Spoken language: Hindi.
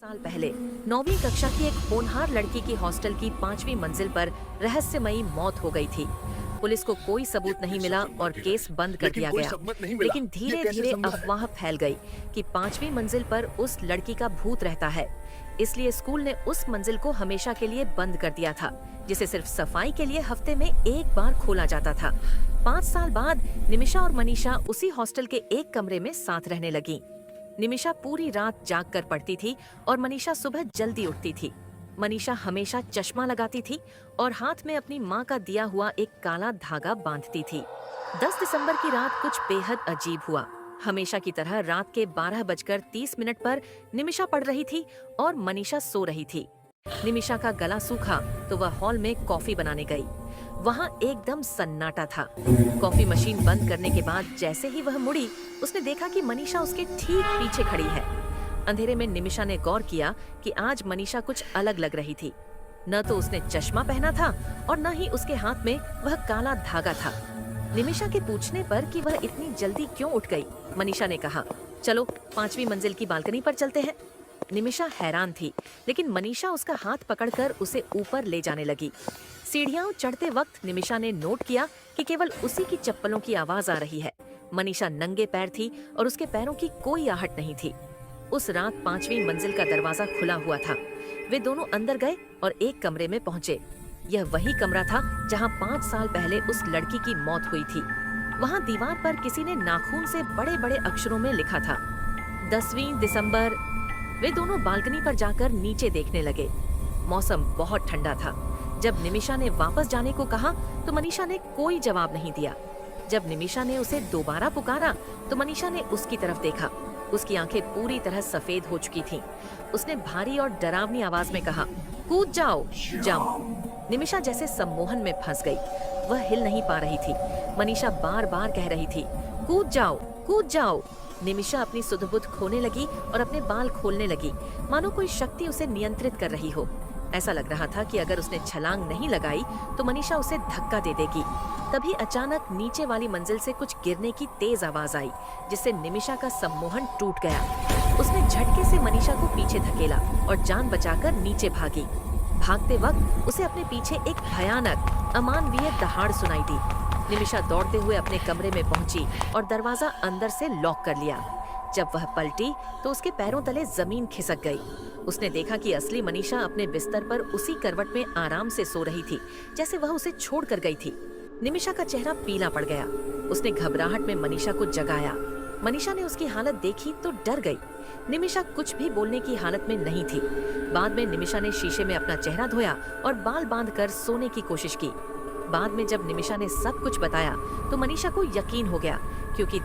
साल पहले 9वीं कक्षा की एक होनहार लड़की की हॉस्टल की 5वीं मंजिल पर रहस्यमयी मौत हो गई थी। पुलिस को कोई सबूत नहीं मिला और केस बंद कर लेकिन दिया कोई गया। सबूत नहीं मिला। लेकिन ये धीरे कैसे धीरे संभव है? अफवाह फैल गई कि 5वीं मंजिल पर उस लड़की का भूत रहता है। इसलिए स्कूल ने उस मंजिल को हमेशा के लिए बंद कर दिया था, जिसे सिर्फ सफाई के लिए हफ्ते में एक बार खोला जाता था। 5 साल बाद निमिषा और मनीषा उसी हॉस्टल के एक कमरे में साथ रहने लगी। निमिषा पूरी रात जाग कर पढ़ती थी और मनीषा सुबह जल्दी उठती थी। मनीषा हमेशा चश्मा लगाती थी और हाथ में अपनी माँ का दिया हुआ एक काला धागा बांधती थी। 10 दिसंबर की रात कुछ बेहद अजीब हुआ। हमेशा की तरह रात के 12:30 पर निमिषा पढ़ रही थी और मनीषा सो रही थी। निमिषा का गला सूखा तो वह हॉल में कॉफी बनाने गई। वहाँ एकदम सन्नाटा था। कॉफी मशीन बंद करने के बाद जैसे ही वह मुड़ी, उसने देखा कि मनीषा उसके ठीक पीछे खड़ी है। अंधेरे में निमिषा ने गौर किया कि आज मनीषा कुछ अलग लग रही थी। न तो उसने चश्मा पहना था और न ही उसके हाथ में वह काला धागा था। निमिषा के पूछने पर कि वह इतनी जल्दी क्यों उठ गई, मनीषा ने कहा, चलो 5वीं मंजिल की बालकनी पर चलते हैं। निमिषा हैरान थी, लेकिन मनीषा उसका हाथ पकड़कर उसे ऊपर ले जाने लगी। सीढ़ियां चढ़ते वक्त निमिषा ने नोट किया कि केवल उसी की चप्पलों की आवाज आ रही है। मनीषा नंगे पैर थी और उसके पैरों की कोई आहट नहीं थी। उस रात 5वीं मंजिल का दरवाजा खुला हुआ था। वे दोनों अंदर गए और एक कमरे में पहुंचे। यह वही कमरा था जहां 5 साल पहले उस लड़की की मौत हुई थी। वहां दीवार पर किसी ने नाखून से बड़े बड़े अक्षरों में लिखा था, 10वीं दिसंबर। वे दोनों बालकनी पर जाकर नीचे देखने लगे। मौसम बहुत ठंडा था। जब निमिषा ने वापस जाने को कहा तो मनीषा ने कोई जवाब नहीं दिया। जब निमिषा ने उसे दोबारा पुकारा तो मनीषा ने उसकी तरफ देखा। उसकी आंखें पूरी तरह सफेद हो चुकी थीं। उसने भारी और डरावनी आवाज में कहा, कूद जाओ, जंप। निमिषा जैसे सम्मोहन में फंस गई। वह हिल नहीं पा रही थी। मनीषा बार बार कह रही थी, कूद जाओ, कूद जाओ। निमिषा अपनी सुध-बुध खोने लगी और अपने बाल खोलने लगी, मानो कोई शक्ति उसे नियंत्रित कर रही हो। ऐसा लग रहा था कि अगर उसने छलांग नहीं लगाई तो मनीषा उसे धक्का दे देगी। तभी अचानक नीचे वाली मंजिल से कुछ गिरने की तेज आवाज आई, जिससे निमिषा का सम्मोहन टूट गया। उसने झटके से मनीषा को पीछे धकेला और जान बचाकर नीचे भागी। भागते वक्त उसे अपने पीछे एक भयानक अमानवीय दहाड़ सुनाई दी। निमिषा दौड़ते हुए अपने कमरे में पहुंची और दरवाजा अंदर से लॉक कर लिया। जब वह पलटी तो उसके पैरों तले जमीन खिसक गई। उसने देखा कि असली मनीषा अपने बिस्तर पर उसी करवट में आराम से सो रही थी जैसे वह उसे छोड़ कर गई थी। निमिषा का चेहरा पीला पड़ गया। उसने घबराहट में मनीषा को जगाया। मनीषा ने उसकी हालत देखी तो डर गई। निमिषा कुछ भी बोलने की हालत में नहीं थी। बाद में निमिषा ने शीशे में अपना चेहरा धोया और बाल बांधकर सोने की कोशिश की। बाद में जब निमिषा ने सब कुछ बताया तो मनीषा को यकीन हो गया, क्योंकि